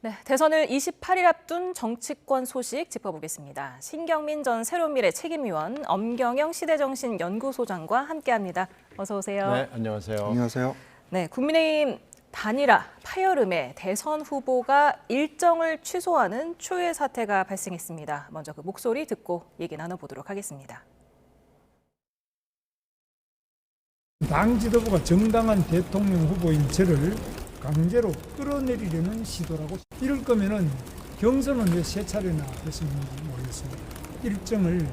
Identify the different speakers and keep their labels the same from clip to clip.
Speaker 1: 네, 대선을 28일 앞둔 정치권 소식 짚어보겠습니다. 신경민 전 새로미래 책임위원, 엄경영 시대정신연구소장과 함께합니다. 어서 오세요.
Speaker 2: 네, 안녕하세요.
Speaker 3: 안녕하세요.
Speaker 1: 네, 국민의힘 단일화 파열음에 대선 후보가 일정을 취소하는 초유의 사태가 발생했습니다. 먼저 그 목소리 듣고 얘기 나눠보도록 하겠습니다.
Speaker 4: 당 지도부가 정당한 대통령 후보인 저를 강제로 끌어내리려는 시도라고. 이럴 거면은 경선은 왜 세 차례나 했었는지 모르겠습니다. 일정을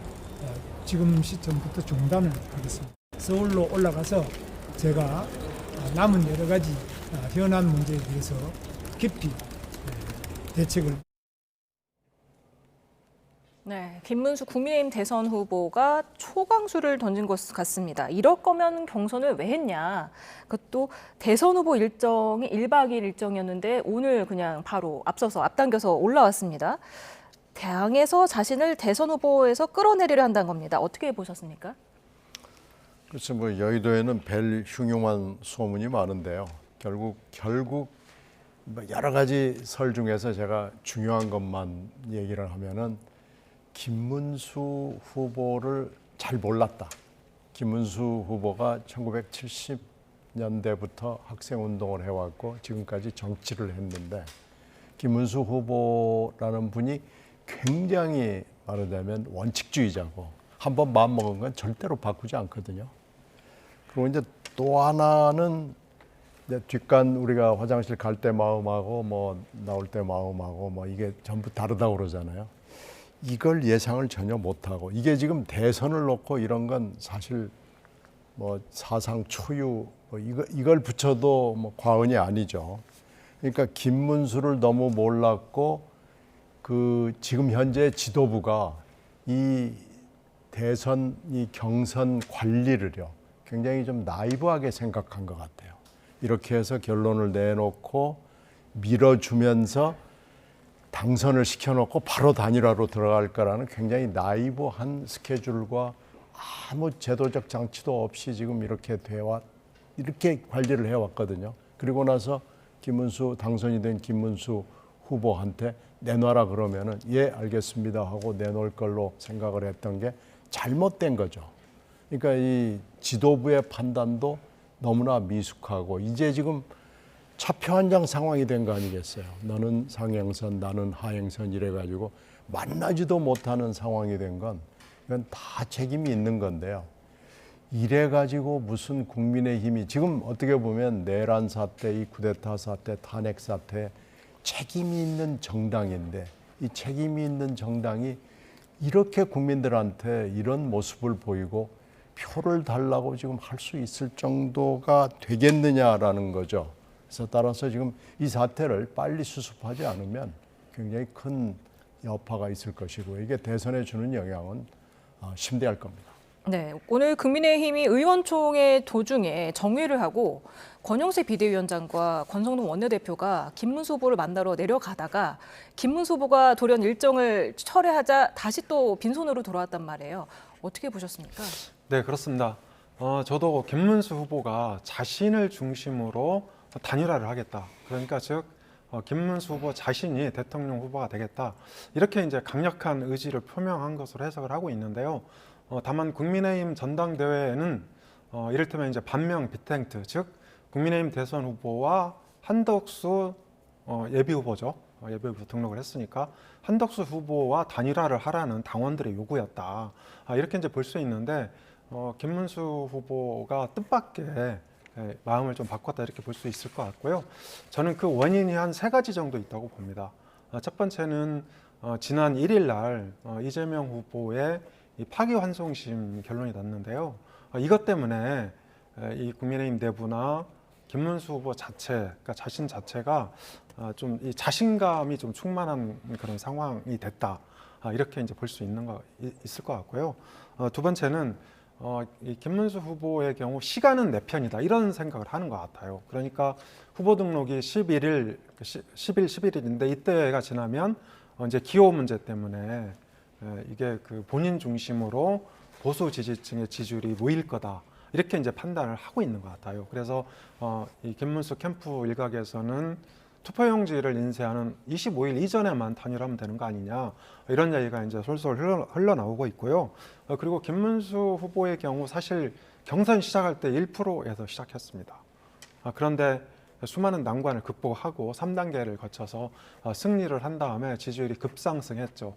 Speaker 4: 지금 시점부터 중단을 하겠습니다. 서울로 올라가서 제가 남은 여러 가지 현안 문제에 대해서 깊이 대책을.
Speaker 1: 네, 김문수 국민의힘 대선 후보가 초강수를 던진 것 같습니다. 이럴 거면 경선을 왜 했냐. 그것도 대선 후보 일정이 1박 2일 일정이었는데 오늘 그냥 바로 앞당겨서 올라왔습니다. 당에서 자신을 대선 후보에서 끌어내리려 한다는 겁니다. 어떻게 보셨습니까?
Speaker 2: 그렇죠. 뭐 여의도에는 별 흉흉한 소문이 많은데요. 결국 뭐 여러 가지 설 중에서 제가 중요한 것만 얘기를 하면은 김문수 후보를 잘 몰랐다. 김문수 후보가 1970년대부터 학생운동을 해왔고 지금까지 정치를 했는데 김문수 후보라는 분이 굉장히 말하자면 원칙주의자고 한번 마음먹은 건 절대로 바꾸지 않거든요. 그리고 이제 또 하나는 이제 뒷간 우리가 화장실 갈 때 마음하고 뭐 나올 때 마음하고 뭐 이게 전부 다르다고 그러잖아요. 이걸 예상을 전혀 못하고 이게 지금 대선을 놓고 이런 건 사실 뭐 사상 초유 뭐 이걸 붙여도 뭐 과언이 아니죠. 그러니까 김문수를 너무 몰랐고 그 지금 현재 지도부가 이 대선 이 경선 관리를요 굉장히 좀 나이브하게 생각한 것 같아요. 이렇게 해서 결론을 내놓고 밀어주면서 당선을 시켜놓고 바로 단일화로 들어갈 거라는 굉장히 나이브한 스케줄과 아무 제도적 장치도 없이 지금 이렇게 관리를 해왔거든요. 그리고 나서 당선이 된 김문수 후보한테 내놔라 그러면은 예 알겠습니다 하고 내놓을 걸로 생각을 했던 게 잘못된 거죠. 그러니까 이 지도부의 판단도 너무나 미숙하고 이제 지금 차표 한 장 상황이 된 거 아니겠어요. 너는 상행선, 나는 하행선 이래가지고 만나지도 못하는 상황이 된 건 이건 다 책임이 있는 건데요. 이래가지고 무슨 국민의힘이 지금 어떻게 보면 내란 사태, 이 쿠데타 사태, 탄핵 사태 책임이 있는 정당인데 이 책임이 있는 정당이 이렇게 국민들한테 이런 모습을 보이고 표를 달라고 지금 할 수 있을 정도가 되겠느냐라는 거죠. 그래서 따라서 지금 이 사태를 빨리 수습하지 않으면 굉장히 큰 여파가 있을 것이고 이게 대선에 주는 영향은 심대할 겁니다.
Speaker 1: 네, 오늘 국민의힘이 의원총회 도중에 정회를 하고 권영세 비대위원장과 권성동 원내대표가 김문수 후보를 만나러 내려가다가 김문수 후보가 돌연 일정을 철회하자 다시 또 빈손으로 돌아왔단 말이에요. 어떻게 보셨습니까?
Speaker 3: 네, 그렇습니다. 저도 김문수 후보가 자신을 중심으로 단일화를 하겠다. 그러니까 즉 김문수 후보 자신이 대통령 후보가 되겠다. 이렇게 이제 강력한 의지를 표명한 것으로 해석을 하고 있는데요. 다만 국민의힘 전당대회에는 이를테면 이제 반명 비탱트, 즉 국민의힘 대선 후보와 한덕수 예비 후보죠. 예비 후보 등록을 했으니까 한덕수 후보와 단일화를 하라는 당원들의 요구였다. 이렇게 이제 볼 수 있는데 김문수 후보가 뜻밖의 마음을 좀 바꿨다 이렇게 볼 수 있을 것 같고요. 저는 그 원인이 한 3가지 정도 있다고 봅니다. 첫 번째는 지난 1일 날 이재명 후보의 이 파기환송심 결론이 났는데요. 이것 때문에 이 국민의힘 내부나 김문수 후보 자체, 그러니까 자신 자체가 좀 이 자신감이 좀 충만한 그런 상황이 됐다. 이렇게 이제 볼 수 있을 것 같고요. 두 번째는 이 김문수 후보의 경우 시간은 내 편이다 이런 생각을 하는 것 같아요. 그러니까 후보 등록이 11일인데 이때가 지나면 이제 기호 문제 때문에 이게 그 본인 중심으로 보수 지지층의 지지율이 모일 거다 이렇게 이제 판단을 하고 있는 것 같아요. 그래서 이 김문수 캠프 일각에서는 투표용지를 인쇄하는 25일 이전에만 단일화하면 되는 거 아니냐, 이런 얘기가 이제 솔솔 흘러나오고 있고요. 그리고 김문수 후보의 경우 사실 경선 시작할 때 1%에서 시작했습니다. 그런데 수많은 난관을 극복하고 3단계를 거쳐서 승리를 한 다음에 지지율이 급상승했죠.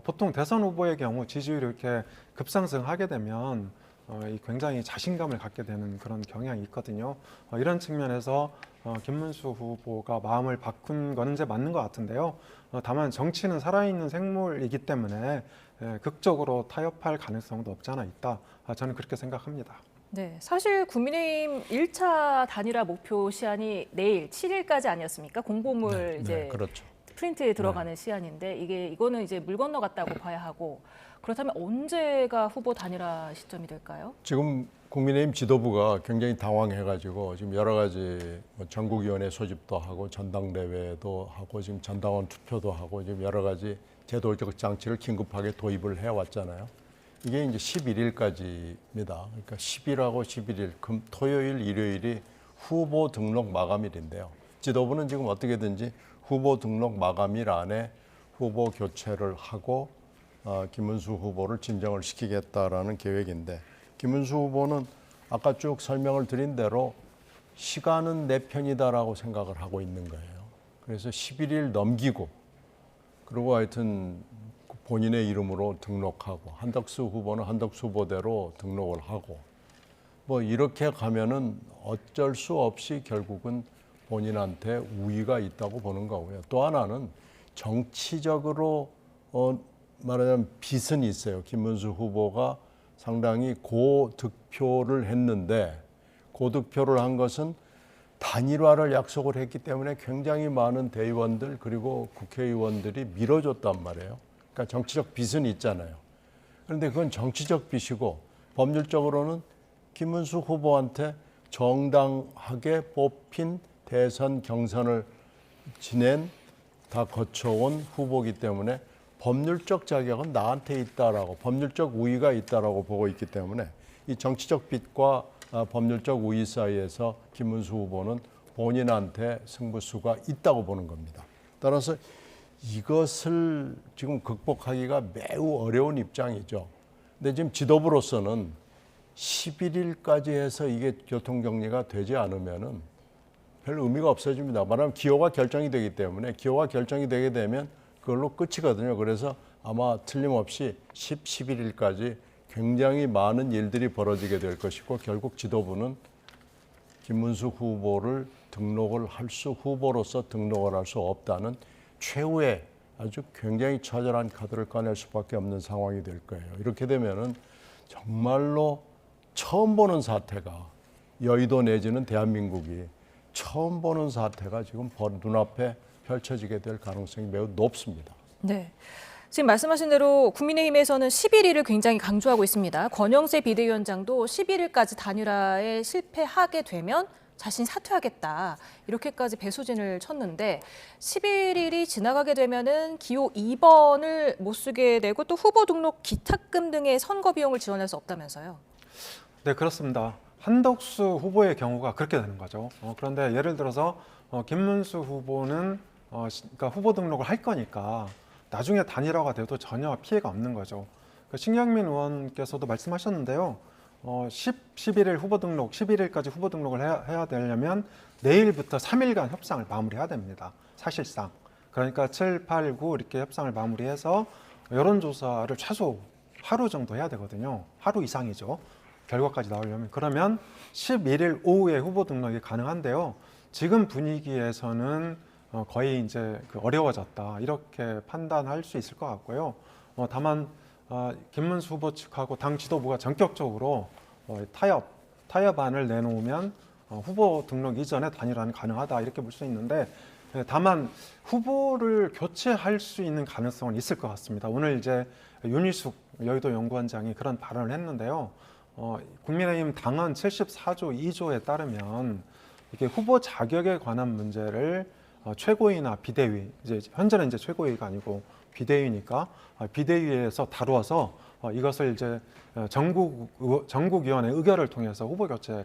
Speaker 3: 보통 대선 후보의 경우 지지율이 이렇게 급상승하게 되면 굉장히 자신감을 갖게 되는 그런 경향이 있거든요. 이런 측면에서 김문수 후보가 마음을 바꾼 건 이제 맞는 것 같은데요. 다만 정치는 살아있는 생물이기 때문에 극적으로 타협할 가능성도 없지 않아 있다. 저는 그렇게 생각합니다.
Speaker 1: 네, 사실 국민의힘 1차 단일화 목표 시한이 내일 7일까지 아니었습니까? 공보물 이제
Speaker 2: 네, 그렇죠.
Speaker 1: 프린트에 들어가는 시한인데 이거는 이제 물 건너갔다고 봐야 하고, 그렇다면 언제가 후보 단일화 시점이 될까요?
Speaker 2: 지금 국민의힘 지도부가 굉장히 당황해가지고 지금 여러 가지 전국위원회 소집도 하고 전당대회도 하고 지금 전당원 투표도 하고 지금 여러 가지 제도적 장치를 긴급하게 도입을 해왔잖아요. 이게 이제 11일까지입니다. 그러니까 10일하고 11일, 토요일, 일요일이 후보 등록 마감일인데요. 지도부는 지금 어떻게든지 후보 등록 마감일 안에 후보 교체를 하고 김문수 후보를 진정을 시키겠다라는 계획인데, 김문수 후보는 아까 쭉 설명을 드린 대로 시간은 내 편이다라고 생각을 하고 있는 거예요. 그래서 11일 넘기고, 그리고 하여튼 본인의 이름으로 등록하고, 한덕수 후보는 한덕수 후보대로 등록을 하고, 뭐 이렇게 가면은 어쩔 수 없이 결국은 본인한테 우위가 있다고 보는 거고요. 또 하나는 정치적으로 말하자면 빚은 있어요. 김문수 후보가 상당히 고득표를 했는데, 고득표를 한 것은 단일화를 약속을 했기 때문에 굉장히 많은 대의원들 그리고 국회의원들이 밀어줬단 말이에요. 그러니까 정치적 빚은 있잖아요. 그런데 그건 정치적 빚이고, 법률적으로는 김문수 후보한테 정당하게 뽑힌 대선 경선을 지낸, 다 거쳐온 후보이기 때문에 법률적 자격은 나한테 있다라고, 법률적 우위가 있다라고 보고 있기 때문에 이 정치적 빚과 법률적 우위 사이에서 김문수 후보는 본인한테 승부수가 있다고 보는 겁니다. 따라서 이것을 지금 극복하기가 매우 어려운 입장이죠. 근데 지금 지도부로서는 11일까지 해서 이게 교통정리가 되지 않으면은 별 의미가 없어집니다. 말하면 기호가 결정이 되기 때문에, 기호가 결정이 되게 되면 그걸로 끝이거든요. 그래서 아마 틀림없이 11일까지 굉장히 많은 일들이 벌어지게 될 것이고, 결국 지도부는 김문수 후보를 후보로서 등록을 할 수 없다는 최후의 아주 굉장히 처절한 카드를 꺼낼 수밖에 없는 상황이 될 거예요. 이렇게 되면은 정말로 처음 보는 사태가, 여의도 내지는 대한민국이 처음 보는 사태가 지금 눈앞에 펼쳐지게 될 가능성이 매우 높습니다.
Speaker 1: 네. 지금 말씀하신 대로 국민의힘에서는 11일을 굉장히 강조하고 있습니다. 권영세 비대위원장도 11일까지 단일화에 실패하게 되면 자신 사퇴하겠다, 이렇게까지 배수진을 쳤는데, 11일이 지나가게 되면은 기호 2번을 못 쓰게 되고 또 후보 등록 기탁금 등의 선거 비용을 지원할 수 없다면서요.
Speaker 3: 네, 그렇습니다. 한덕수 후보의 경우가 그렇게 되는 거죠. 그런데 예를 들어서 김문수 후보는 그러니까 후보 등록을 할 거니까 나중에 단일화가 돼도 전혀 피해가 없는 거죠. 신경민 의원께서도 말씀하셨는데요. 11일 후보 등록, 11일까지 후보 등록을 해야 되려면 내일부터 3일간 협상을 마무리해야 됩니다. 사실상. 그러니까 7, 8, 9 이렇게 협상을 마무리해서 여론조사를 최소 하루 정도 해야 되거든요. 하루 이상이죠. 결과까지 나오려면. 그러면 11일 오후에 후보 등록이 가능한데요. 지금 분위기에서는 거의 이제 어려워졌다, 이렇게 판단할 수 있을 것 같고요. 다만 김문수 후보 측하고 당 지도부가 전격적으로 타협안을 내놓으면 후보 등록 이전에 단일화는 가능하다, 이렇게 볼 수 있는데, 다만 후보를 교체할 수 있는 가능성은 있을 것 같습니다. 오늘 이제 윤희숙 여의도 연구원장이 그런 발언을 했는데요. 국민의힘 당헌 74조 2조에 따르면 이게 후보 자격에 관한 문제를 최고위나 비대위, 이제 현재는 이제 최고위가 아니고 비대위니까 비대위에서 다루어서 이것을 이제 전국위원회 의결을 통해서 후보 교체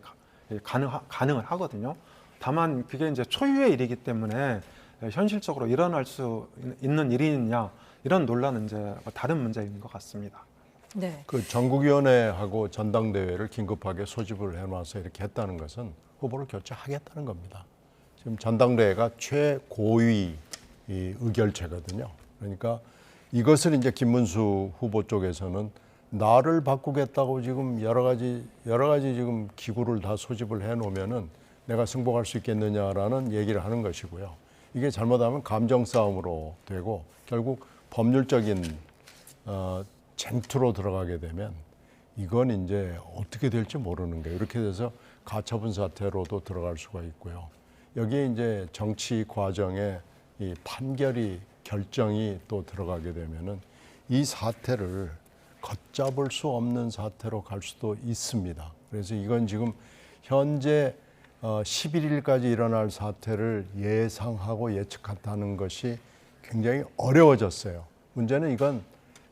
Speaker 3: 가능을 하거든요. 다만 그게 이제 초유의 일이기 때문에 현실적으로 일어날 수 있는 일이냐 이런 논란은 이제 다른 문제인 것 같습니다.
Speaker 1: 네.
Speaker 2: 그 전국위원회하고 전당대회를 긴급하게 소집을 해놔서 이렇게 했다는 것은 후보를 교체하겠다는 겁니다. 지금 전당대회가 최고위 이 의결체거든요. 그러니까 이것을 이제 김문수 후보 쪽에서는 나를 바꾸겠다고 지금 여러 가지 지금 기구를 다 소집을 해놓으면은 내가 승복할 수 있겠느냐라는 얘기를 하는 것이고요. 이게 잘못하면 감정 싸움으로 되고 결국 법률적인 쟁투로 들어가게 되면 이건 이제 어떻게 될지 모르는 거예요. 이렇게 돼서 가처분 사태로도 들어갈 수가 있고요. 여기에 이제 정치 과정에 이 판결이 결정이 또 들어가게 되면은 이 사태를 걷잡을 수 없는 사태로 갈 수도 있습니다. 그래서 이건 지금 현재 11일까지 일어날 사태를 예상하고 예측한다는 것이 굉장히 어려워졌어요. 문제는 이건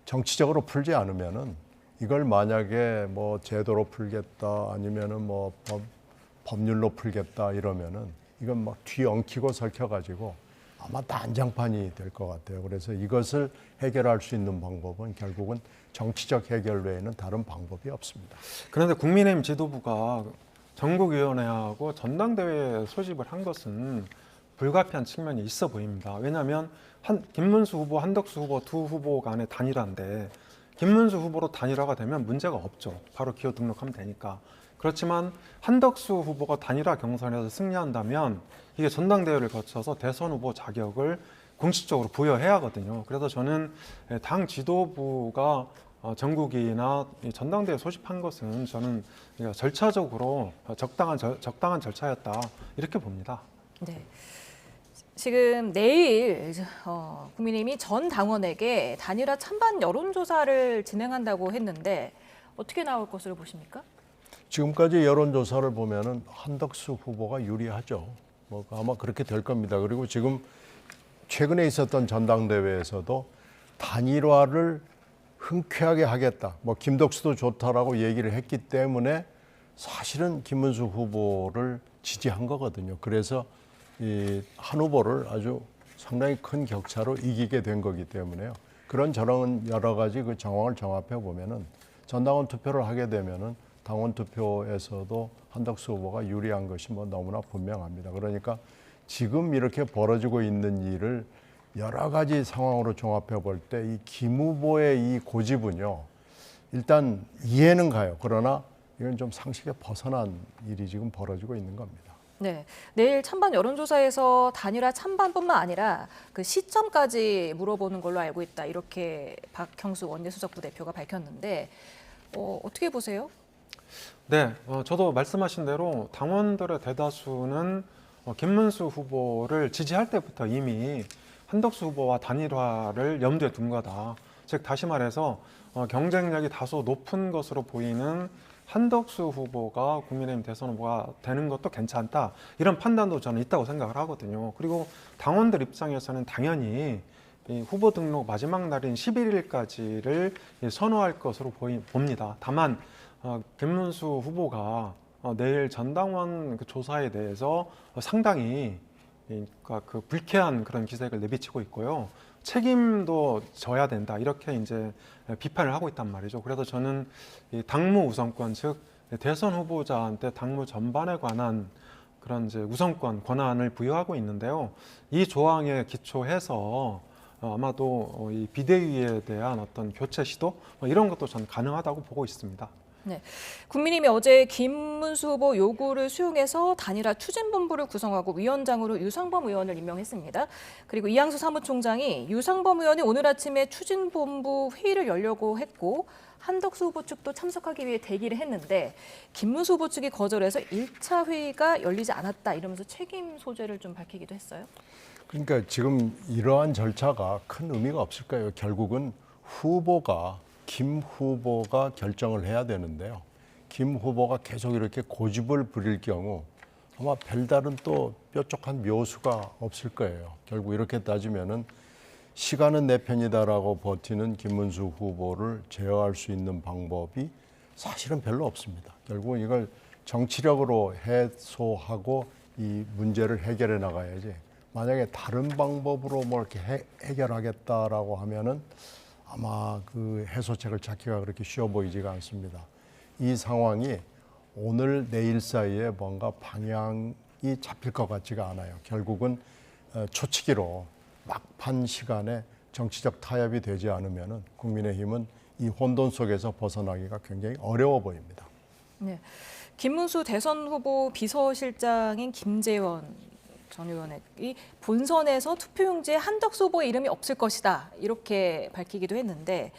Speaker 2: 정치적으로 풀지 않으면은 이걸 만약에 뭐 제도로 풀겠다 아니면은 뭐 법률로 풀겠다 이러면은 이건 막 뒤엉키고 설켜가지고 아마 난장판이 될 것 같아요. 그래서 이것을 해결할 수 있는 방법은 결국은 정치적 해결 외에는 다른 방법이 없습니다.
Speaker 3: 그런데 국민의힘 지도부가 전국위원회하고 전당대회 소집을 한 것은 불가피한 측면이 있어 보입니다. 왜냐하면 김문수 후보, 한덕수 후보 두 후보 간의 단일화인데 김문수 후보로 단일화가 되면 문제가 없죠. 바로 기호 등록하면 되니까. 그렇지만 한덕수 후보가 단일화 경선에서 승리한다면 이게 전당대회를 거쳐서 대선 후보 자격을 공식적으로 부여해야 하거든요. 그래서 저는 당 지도부가 전국이나 전당대회 소집한 것은 저는 절차적으로 적당한 절차였다 이렇게 봅니다.
Speaker 1: 네. 지금 내일 국민의힘이 전 당원에게 단일화 찬반 여론조사를 진행한다고 했는데 어떻게 나올 것으로 보십니까?
Speaker 2: 지금까지 여론조사를 보면은 한덕수 후보가 유리하죠. 뭐 아마 그렇게 될 겁니다. 그리고 지금 최근에 있었던 전당대회에서도 단일화를 흔쾌하게 하겠다. 뭐 김덕수도 좋다라고 얘기를 했기 때문에 사실은 김문수 후보를 지지한 거거든요. 그래서 이 한 후보를 아주 상당히 큰 격차로 이기게 된 거기 때문에요. 그런 저런 여러 가지 그 정황을 종합해 보면은 전당원 투표를 하게 되면은 당원 투표에서도 한덕수 후보가 유리한 것이 뭐 너무나 분명합니다. 그러니까 지금 이렇게 벌어지고 있는 일을 여러 가지 상황으로 종합해 볼 때 이 김 후보의 이 고집은요, 일단 이해는 가요. 그러나 이건 좀 상식에 벗어난 일이 지금 벌어지고 있는 겁니다.
Speaker 1: 네, 내일 찬반 여론조사에서 단일화 찬반뿐만 아니라 그 시점까지 물어보는 걸로 알고 있다. 이렇게 박형수 원내수석부 대표가 밝혔는데 어떻게 보세요?
Speaker 3: 네, 저도 말씀하신 대로 당원들의 대다수는 김문수 후보를 지지할 때부터 이미 한덕수 후보와 단일화를 염두에 둔 거다. 즉 다시 말해서 경쟁력이 다소 높은 것으로 보이는 한덕수 후보가 국민의힘 대선 후보가 되는 것도 괜찮다. 이런 판단도 저는 있다고 생각을 하거든요. 그리고 당원들 입장에서는 당연히 이 후보 등록 마지막 날인 11일까지를 선호할 것으로 봅니다. 다만 김문수 후보가 내일 전당원 그 조사에 대해서 상당히 그 불쾌한 그런 기색을 내비치고 있고요. 책임도 져야 된다 이렇게 이제 비판을 하고 있단 말이죠. 그래서 저는 이 당무 우선권, 즉 대선 후보자한테 당무 전반에 관한 그런 이제 우선권 권한을 부여하고 있는데요. 이 조항에 기초해서 아마도 이 비대위에 대한 어떤 교체 시도 이런 것도 저는 가능하다고 보고 있습니다.
Speaker 1: 네, 국민의힘이 어제 김문수 후보 요구를 수용해서 단일화 추진본부를 구성하고 위원장으로 유상범 의원을 임명했습니다. 그리고 이양수 사무총장이 유상범 의원이 오늘 아침에 추진본부 회의를 열려고 했고 한덕수 후보 측도 참석하기 위해 대기를 했는데 김문수 후보 측이 거절해서 1차 회의가 열리지 않았다 이러면서 책임 소재를 좀 밝히기도 했어요.
Speaker 2: 그러니까 지금 이러한 절차가 큰 의미가 없을 거예요. 결국은 김 후보가 결정을 해야 되는데요. 김 후보가 계속 이렇게 고집을 부릴 경우 아마 별다른 또 뾰족한 묘수가 없을 거예요. 결국 이렇게 따지면은 시간은 내 편이다라고 버티는 김문수 후보를 제어할 수 있는 방법이 사실은 별로 없습니다. 결국은 이걸 정치력으로 해소하고 이 문제를 해결해 나가야지 만약에 다른 방법으로 뭐 이렇게 해결하겠다라고 하면은 아마 그 해소책을 찾기가 그렇게 쉬워 보이지가 않습니다. 이 상황이 오늘 내일 사이에 뭔가 방향이 잡힐 것 같지가 않아요. 결국은 초치기로 막판 시간에 정치적 타협이 되지 않으면은 국민의힘은 이 혼돈 속에서 벗어나기가 굉장히 어려워 보입니다.
Speaker 1: 네. 김문수 대선 후보 비서실장인 김재원 전 의원의 이 본선에서 투표용지에 한덕수 후보의 이름이 없을 것이다 이렇게 밝히기도 했는데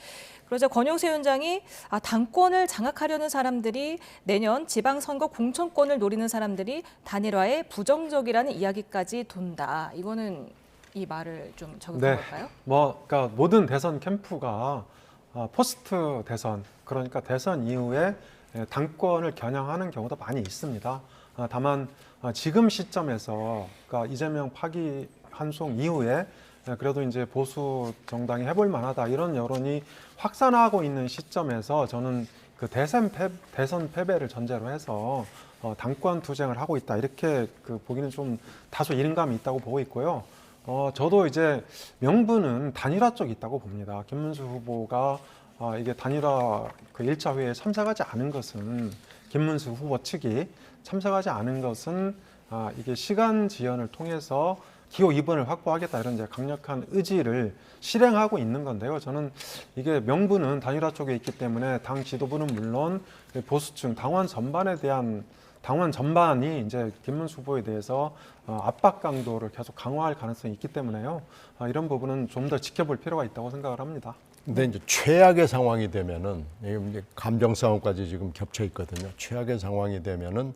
Speaker 1: 그러자 권영세 위원장이 당권을 장악하려는 사람들이 내년 지방선거 공천권을 노리는 사람들이 단일화에 부정적이라는 이야기까지 돈다. 이거는 이 말을 좀 적용한 걸까요?
Speaker 3: 그러니까 모든 대선 캠프가 포스트 대선, 그러니까 대선 이후에 당권을 겨냥하는 경우도 많이 있습니다. 다만 지금 시점에서 그러니까 이재명 파기 환송 이후에 그래도 이제 보수 정당이 해볼 만하다 이런 여론이 확산하고 있는 시점에서 저는 그 대선 패배를 전제로 해서 당권 투쟁을 하고 있다 이렇게 그 보기는 좀 다소 이른감이 있다고 보고 있고요. 저도 이제 명분은 단일화 쪽이 있다고 봅니다. 김문수 후보가 이게 단일화 그 1차 회의에 참석하지 않은 것은 김문수 후보 측이 참석하지 않은 것은 이게 시간 지연을 통해서 기호 2번을 확보하겠다 이런 이제 강력한 의지를 실행하고 있는 건데요. 저는 이게 명분은 단일화 쪽에 있기 때문에 당 지도부는 물론 보수층 당원 전반이 이제 김문수 후보에 대해서 압박 강도를 계속 강화할 가능성이 있기 때문에요. 이런 부분은 좀 더 지켜볼 필요가 있다고 생각을 합니다.
Speaker 2: 근데 이제 최악의 상황이 되면은 이제 감정 싸움까지 지금 겹쳐 있거든요. 최악의 상황이 되면은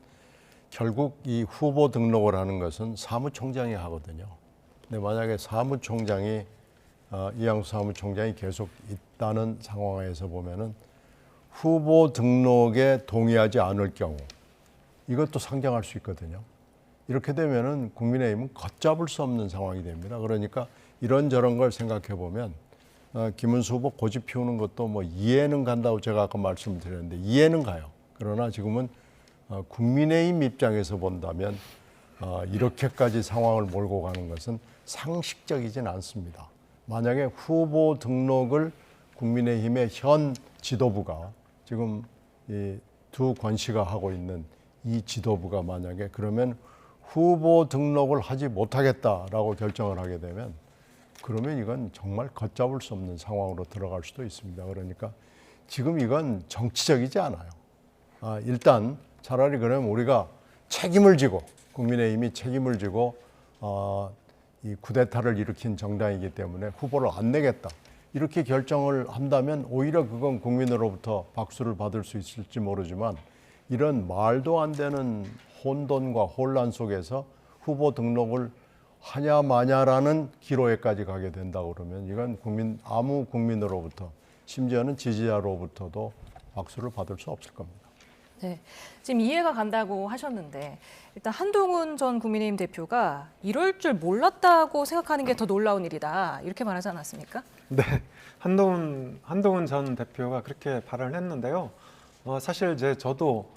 Speaker 2: 결국 이 후보 등록을 하는 것은 사무총장이 하거든요. 근데 만약에 이양수 사무총장이 계속 있다는 상황에서 보면은 후보 등록에 동의하지 않을 경우 이것도 상정할 수 있거든요. 이렇게 되면은 국민의힘은 걷잡을 수 없는 상황이 됩니다. 그러니까 이런저런 걸 생각해 보면 김문수 후보 고집 피우는 것도 뭐 이해는 간다고 제가 아까 말씀드렸는데 이해는 가요. 그러나 지금은 국민의힘 입장에서 본다면 이렇게까지 상황을 몰고 가는 것은 상식적이진 않습니다. 만약에 후보 등록을 국민의힘의 현 지도부가 지금 이 두 권씨가 하고 있는 이 지도부가 만약에 그러면 후보 등록을 하지 못하겠다라고 결정을 하게 되면 그러면 이건 정말 걷잡을 수 없는 상황으로 들어갈 수도 있습니다. 그러니까 지금 이건 정치적이지 않아요. 일단 차라리 그러면 우리가 책임을 지고 국민의힘이 책임을 지고 이 쿠데타를 일으킨 정당이기 때문에 후보를 안 내겠다. 이렇게 결정을 한다면 오히려 그건 국민으로부터 박수를 받을 수 있을지 모르지만 이런 말도 안 되는 혼돈과 혼란 속에서 후보 등록을 하냐 마냐라는 기로에까지 가게 된다 그러면 이건 아무 국민으로부터 심지어는 지지자로부터도 박수를 받을 수 없을 겁니다.
Speaker 1: 네, 지금 이해가 간다고 하셨는데 일단 한동훈 전 국민의힘 대표가 이럴 줄 몰랐다고 생각하는 게 더 놀라운 일이다 이렇게 말하지 않았습니까?
Speaker 3: 네, 한동훈 전 대표가 그렇게 발언을 했는데요. 사실 저도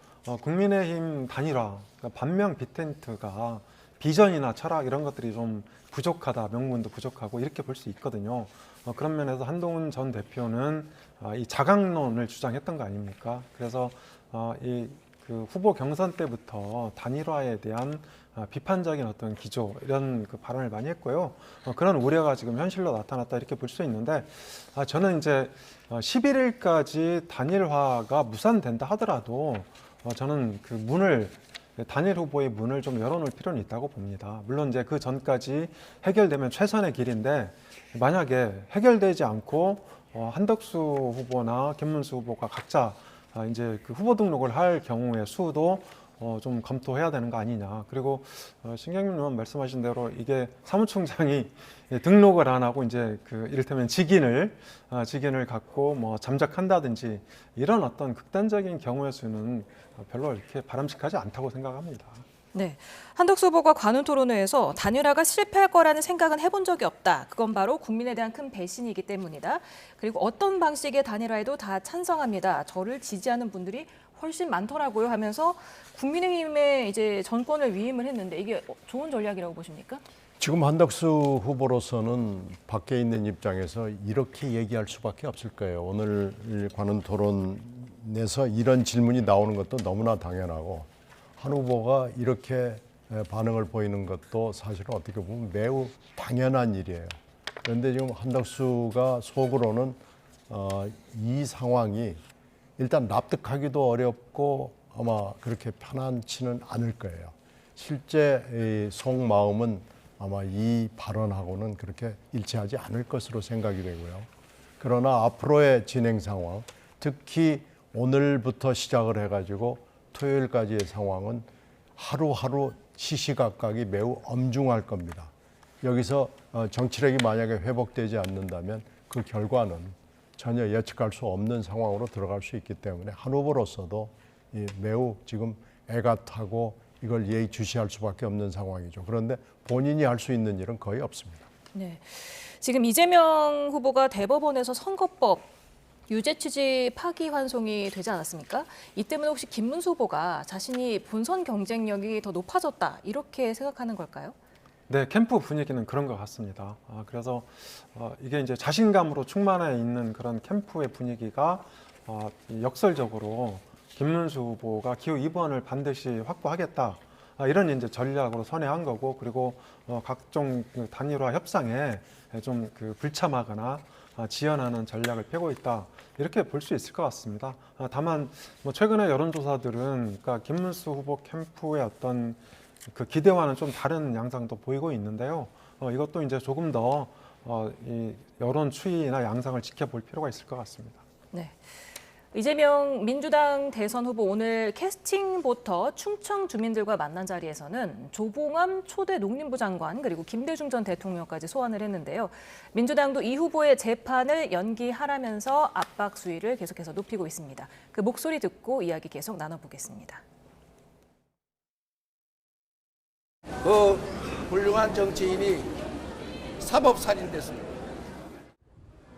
Speaker 3: 국민의힘 단일화, 그러니까 반명 빅텐트가 비전이나 철학 이런 것들이 좀 부족하다, 명분도 부족하고 이렇게 볼 수 있거든요. 그런 면에서 한동훈 전 대표는 이 자강론을 주장했던 거 아닙니까? 그래서 그 후보 경선 때부터 단일화에 대한 비판적인 어떤 기조 이런 그 발언을 많이 했고요. 그런 우려가 지금 현실로 나타났다 이렇게 볼 수 있는데 저는 이제 11일까지 단일화가 무산된다 하더라도 저는 그 단일 후보의 문을 좀 열어놓을 필요는 있다고 봅니다. 물론 이제 그 전까지 해결되면 최선의 길인데 만약에 해결되지 않고 한덕수 후보나 김문수 후보가 각자 이제 그 후보 등록을 할 경우의 수도 좀 검토해야 되는 거 아니냐. 그리고 신경민 의원 말씀하신 대로 이게 사무총장이 등록을 안 하고 이제 그 이를테면 직인을 갖고 뭐 잠적한다든지 이런 어떤 극단적인 경우의 수는 별로 이렇게 바람직하지 않다고 생각합니다.
Speaker 1: 네, 한덕수 후보가 관훈토론회에서 단일화가 실패할 거라는 생각은 해본 적이 없다. 그건 바로 국민에 대한 큰 배신이기 때문이다. 그리고 어떤 방식의 단일화에도 다 찬성합니다. 저를 지지하는 분들이 훨씬 많더라고요 하면서 국민의힘에 이제 전권을 위임을 했는데 이게 좋은 전략이라고 보십니까?
Speaker 2: 지금 한덕수 후보로서는 밖에 있는 입장에서 이렇게 얘기할 수밖에 없을 거예요. 오늘 관훈 토론에서 이런 질문이 나오는 것도 너무나 당연하고 한 후보가 이렇게 반응을 보이는 것도 사실은 어떻게 보면 매우 당연한 일이에요. 그런데 지금 한덕수가 속으로는 이 상황이 일단 납득하기도 어렵고 아마 그렇게 편안치는 않을 거예요. 실제 속마음은 아마 이 발언하고는 그렇게 일치하지 않을 것으로 생각이 되고요. 그러나 앞으로의 진행 상황, 특히 오늘부터 시작을 해가지고 토요일까지의 상황은 하루하루 시시각각이 매우 엄중할 겁니다. 여기서 정치력이 만약에 회복되지 않는다면 그 결과는 전혀 예측할 수 없는 상황으로 들어갈 수 있기 때문에 한 후보로서도 매우 지금 애가 타고 이걸 예의주시할 수밖에 없는 상황이죠. 그런데 본인이 할 수 있는 일은 거의 없습니다.
Speaker 1: 네. 지금 이재명 후보가 대법원에서 선거법 유죄 취지 파기환송이 되지 않았습니까? 이 때문에 혹시 김문수 후보가 자신이 본선 경쟁력이 더 높아졌다 이렇게 생각하는 걸까요?
Speaker 3: 네, 캠프 분위기는 그런 것 같습니다. 그래서 이게 이제 자신감으로 충만해 있는 그런 캠프의 분위기가 역설적으로 김문수 후보가 기호 2번을 반드시 확보하겠다. 이런 이제 전략으로 선회한 거고, 그리고 각종 단일화 협상에 좀 불참하거나 지연하는 전략을 펴고 있다. 이렇게 볼 수 있을 것 같습니다. 다만 최근의 여론조사들은 그러니까 김문수 후보 캠프의 어떤 그 기대와는 좀 다른 양상도 보이고 있는데요. 이것도 이제 조금 더 이 여론 추이나 양상을 지켜볼 필요가 있을 것 같습니다.
Speaker 1: 네. 이재명 민주당 대선 후보 오늘 캐스팅부터 충청 주민들과 만난 자리에서는 조봉암 초대 농림부 장관 그리고 김대중 전 대통령까지 소환을 했는데요. 민주당도 이 후보의 재판을 연기하라면서 압박 수위를 계속해서 높이고 있습니다. 그 목소리 듣고 이야기 계속 나눠보겠습니다.
Speaker 5: 그 훌륭한 정치인이 사법살인됐습니다.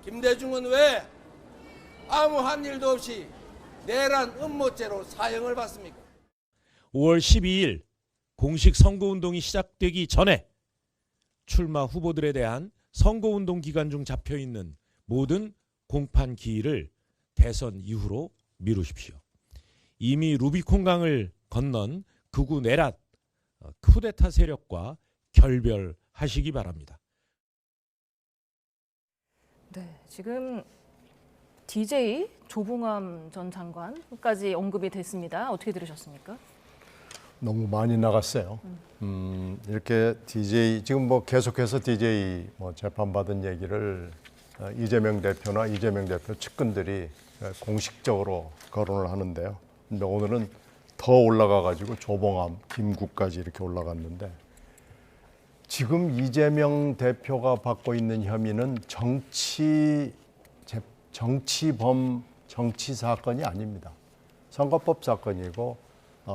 Speaker 5: 김대중은 왜 아무 한 일도 없이 내란 음모죄로 사형을 받습니까?
Speaker 6: 5월 12일 공식 선거운동이 시작되기 전에 출마 후보들에 대한 선거운동 기간 중 잡혀있는 모든 공판 기일을 대선 이후로 미루십시오. 이미 루비콘강을 건넌 극우 내란 쿠데타 세력과 결별하시기 바랍니다.
Speaker 1: 네, 지금 DJ 조봉암 전 장관까지 언급이 됐습니다. 어떻게 들으셨습니까?
Speaker 2: 너무 많이 나갔어요. 이렇게 DJ 지금 계속해서 DJ 재판받은 얘기를 이재명 대표나 이재명 대표 측근들이 공식적으로 거론을 하는데요. 근데 오늘은 더 올라가가지고 조봉암, 김구까지 이렇게 올라갔는데 지금 이재명 대표가 받고 있는 혐의는 정치범, 정치 사건이 아닙니다. 선거법 사건이고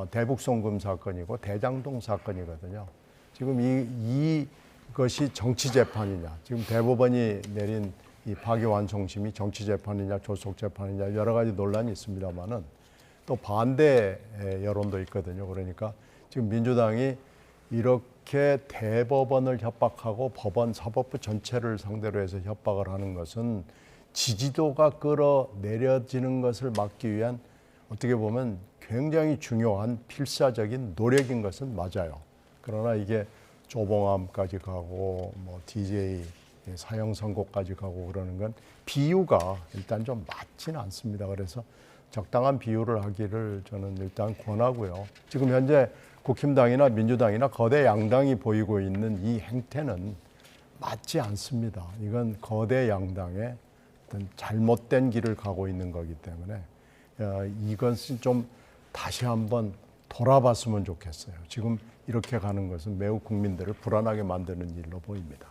Speaker 2: 대북송금 사건이고 대장동 사건이거든요. 지금 이것이 정치 재판이냐, 지금 대법원이 내린 이 파기환송심이 정치 재판이냐, 조속 재판이냐 여러 가지 논란이 있습니다만은 또 반대 여론도 있거든요. 그러니까 지금 민주당이 이렇게 대법원을 협박하고 법원, 사법부 전체를 상대로 해서 협박을 하는 것은 지지도가 끌어내려지는 것을 막기 위한 어떻게 보면 굉장히 중요한 필사적인 노력인 것은 맞아요. 그러나 이게 조봉암까지 가고 DJ 사형 선고까지 가고 그러는 건 비유가 일단 좀 맞지는 않습니다. 그래서 적당한 비유를 하기를 저는 일단 권하고요. 지금 현재 국힘당이나 민주당이나 거대 양당이 보이고 있는 이 행태는 맞지 않습니다. 이건 거대 양당의 어떤 잘못된 길을 가고 있는 거기 때문에 이것은 좀 다시 한번 돌아봤으면 좋겠어요. 지금 이렇게 가는 것은 매우 국민들을 불안하게 만드는 일로 보입니다.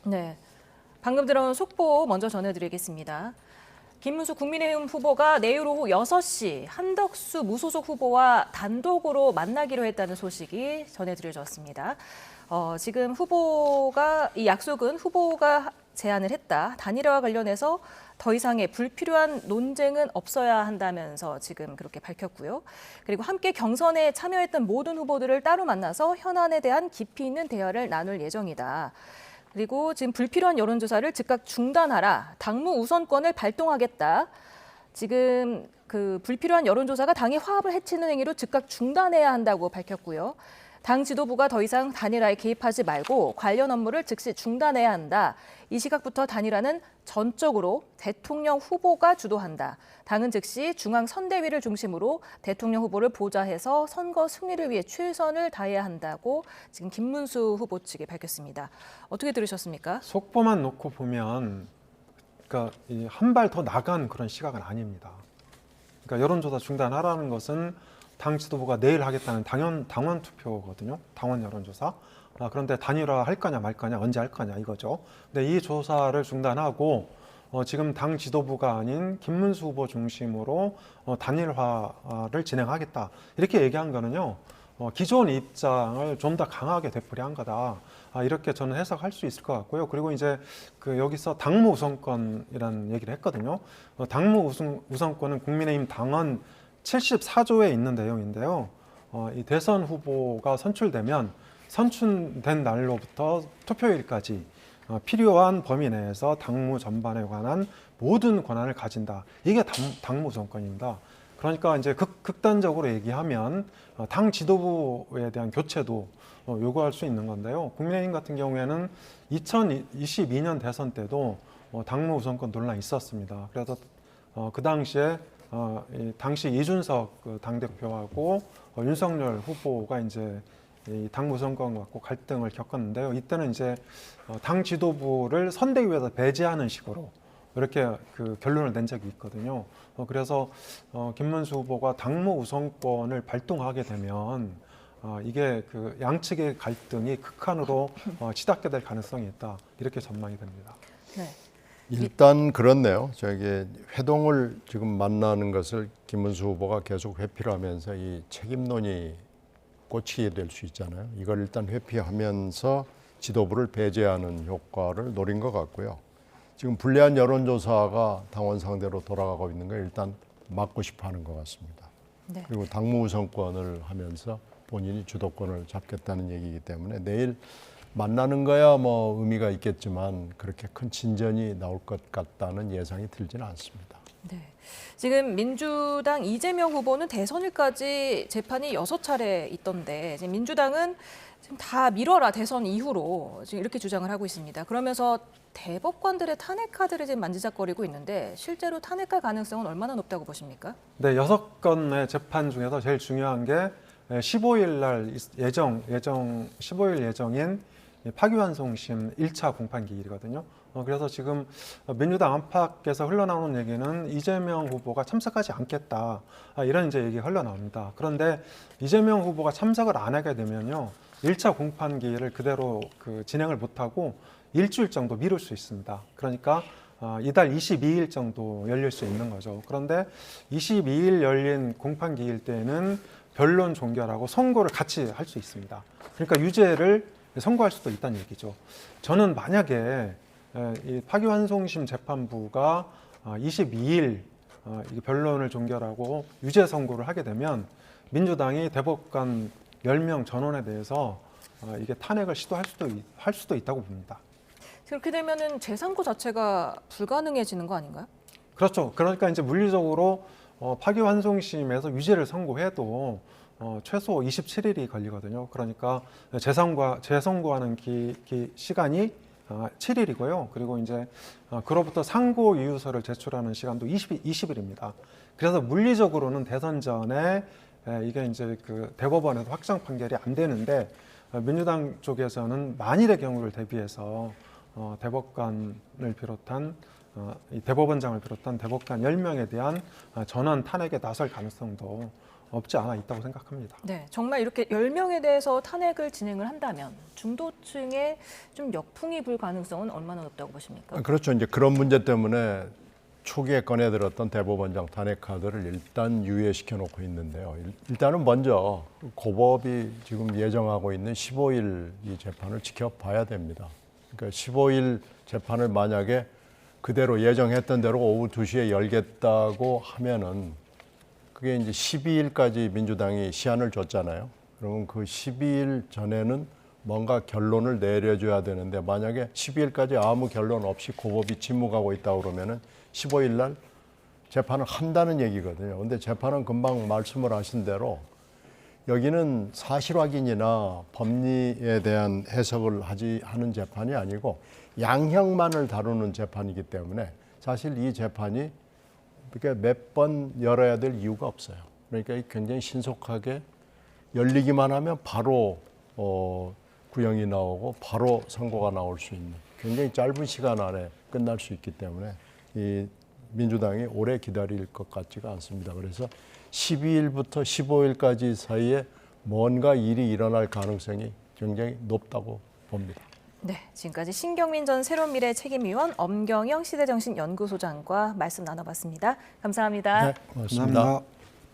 Speaker 1: 네, 방금 들어온 속보 먼저 전해드리겠습니다. 김문수 국민의힘 후보가 내일 오후 6시 한덕수 무소속 후보와 단독으로 만나기로 했다는 소식이 전해드려졌습니다. 지금 이 약속은 후보가 제안을 했다. 단일화와 관련해서 더 이상의 불필요한 논쟁은 없어야 한다면서 지금 그렇게 밝혔고요. 그리고 함께 경선에 참여했던 모든 후보들을 따로 만나서 현안에 대한 깊이 있는 대화를 나눌 예정이다. 그리고 지금 불필요한 여론조사를 즉각 중단하라. 당무 우선권을 발동하겠다. 지금 그 불필요한 여론조사가 당의 화합을 해치는 행위로 즉각 중단해야 한다고 밝혔고요. 당 지도부가 더 이상 단일화에 개입하지 말고 관련 업무를 즉시 중단해야 한다. 이 시각부터 단일화는 전적으로 대통령 후보가 주도한다. 당은 즉시 중앙선대위를 중심으로 대통령 후보를 보좌해서 선거 승리를 위해 최선을 다해야 한다고 지금 김문수 후보 측이 밝혔습니다. 어떻게 들으셨습니까?
Speaker 3: 속보만 놓고 보면 그러니까 한 발 더 나간 그런 시각은 아닙니다. 그러니까 여론조사 중단하라는 것은 당 지도부가 내일 하겠다는 당원 투표거든요. 당원 여론조사. 그런데 단일화 할 거냐 말 거냐 언제 할 거냐 이거죠. 근데 이 조사를 중단하고 지금 당 지도부가 아닌 김문수 후보 중심으로 단일화를 진행하겠다 이렇게 얘기한 거는요. 기존 입장을 좀 더 강하게 되풀이한 거다. 이렇게 저는 해석할 수 있을 것 같고요. 그리고 이제 여기서 당무 우선권이라는 얘기를 했거든요. 당무 우선권은 국민의힘 당헌 74조에 있는 내용인데요. 이 대선 후보가 선출되면 선출된 날로부터 투표일까지 필요한 범위 내에서 당무 전반에 관한 모든 권한을 가진다. 이게 당무 우선권입니다. 그러니까 이제 극단적으로 얘기하면 당 지도부에 대한 교체도 요구할 수 있는 건데요. 국민의힘 같은 경우에는 2022년 대선 때도 당무 우선권 논란이 있었습니다. 그래서 그 당시에 당시 이준석 당대표하고 윤석열 후보가 이제 이 당무 우선권 갖고 갈등을 겪었는데요. 이때는 이제 당 지도부를 선대위에서 배제하는 식으로 이렇게 결론을 낸 적이 있거든요. 그래서 김문수 후보가 당무 우선권을 발동하게 되면 이게 양측의 갈등이 극한으로 치닫게 될 가능성이 있다. 이렇게 전망이 됩니다.
Speaker 1: 네.
Speaker 2: 일단 그렇네요. 저기 회동을 지금 만나는 것을 김문수 후보가 계속 회피를 하면서 이 책임론이 꽂히게 될 수 있잖아요. 이걸 일단 회피하면서 지도부를 배제하는 효과를 노린 것 같고요. 지금 불리한 여론조사가 당원 상대로 돌아가고 있는 걸 일단 막고 싶어 하는 것 같습니다.
Speaker 1: 네.
Speaker 2: 그리고 당무 우선권을 하면서 본인이 주도권을 잡겠다는 얘기이기 때문에 내일 만나는 거야 뭐 의미가 있겠지만 그렇게 큰 진전이 나올 것 같다는 예상이 들지는 않습니다.
Speaker 1: 네. 지금 민주당 이재명 후보는 대선일까지 재판이 6차례 있던데 지금 민주당은 지금 다 미뤄라 대선 이후로 지금 이렇게 주장을 하고 있습니다. 그러면서 대법관들의 탄핵 카드를 지금 만지작거리고 있는데 실제로 탄핵할 가능성은 얼마나 높다고 보십니까?
Speaker 3: 네, 6건의 재판 중에서 제일 중요한 게 15일 날 15일 예정인 파기환송심 1차 공판기일이거든요. 그래서 지금 민주당 안팎에서 흘러나오는 얘기는 이재명 후보가 참석하지 않겠다. 이런 이제 얘기가 흘러나옵니다. 그런데 이재명 후보가 참석을 안 하게 되면요. 1차 공판기일을 그대로 진행을 못하고 일주일 정도 미룰 수 있습니다. 그러니까 이달 22일 정도 열릴 수 있는 거죠. 그런데 22일 열린 공판기일 때는 변론 종결하고 선고를 같이 할 수 있습니다. 그러니까 유죄를 선고할 수도 있다는 얘기죠. 저는 만약에 이 파기환송심 재판부가 22일 변론을 종결하고 유죄 선고를 하게 되면 민주당이 대법관 10명 전원에 대해서 이게 탄핵을 시도할 수도 있다고 봅니다.
Speaker 1: 그렇게 되면은 재선고 자체가 불가능해지는 거 아닌가요?
Speaker 3: 그렇죠. 그러니까 이제 물리적으로 파기환송심에서 유죄를 선고해도 최소 27일이 걸리거든요. 그러니까 재선고하는 시간이 7일이고요. 그리고 이제 그로부터 상고 이유서를 제출하는 시간도 20일입니다. 그래서 물리적으로는 대선 전에 이게 이제 대법원에서 확정 판결이 안 되는데 민주당 쪽에서는 만일의 경우를 대비해서 대법관을 비롯한 이 대법원장을 비롯한 대법관 10명에 대한 전원 탄핵에 나설 가능성도 없지 않아 있다고 생각합니다.
Speaker 1: 네, 정말 이렇게 10명에 대해서 탄핵을 진행을 한다면 중도층에 좀 역풍이 불 가능성은 얼마나 높다고 보십니까?
Speaker 2: 그렇죠. 이제 그런 문제 때문에 초기에 꺼내들었던 대법원장 탄핵 카드를 일단 유예시켜 놓고 있는데요. 일단은 먼저 고법이 지금 예정하고 있는 15일 이 재판을 지켜봐야 됩니다. 그러니까 15일 재판을 만약에 그대로 예정했던 대로 오후 2시에 열겠다고 하면은 그게 이제 12일까지 민주당이 시한을 줬잖아요. 그러면 그 12일 전에는 뭔가 결론을 내려줘야 되는데 만약에 12일까지 아무 결론 없이 고법이 침묵하고 있다 그러면은 15일 날 재판을 한다는 얘기거든요. 근데 재판은 금방 말씀을 하신 대로 여기는 사실 확인이나 법리에 대한 해석을 하는 재판이 아니고 양형만을 다루는 재판이기 때문에 사실 이 재판이 이렇게 몇 번 열어야 될 이유가 없어요. 그러니까 굉장히 신속하게 열리기만 하면 바로 구형이 나오고 바로 선고가 나올 수 있는 굉장히 짧은 시간 안에 끝날 수 있기 때문에 이 민주당이 오래 기다릴 것 같지가 않습니다. 그래서 12일부터 15일까지 사이에 뭔가 일이 일어날 가능성이 굉장히 높다고 봅니다.
Speaker 1: 네, 지금까지 신경민 전 새로미래 책임위원, 엄경영 시대정신연구소장과 말씀 나눠봤습니다. 감사합니다.
Speaker 2: 네, 고맙습니다.
Speaker 3: 감사합니다.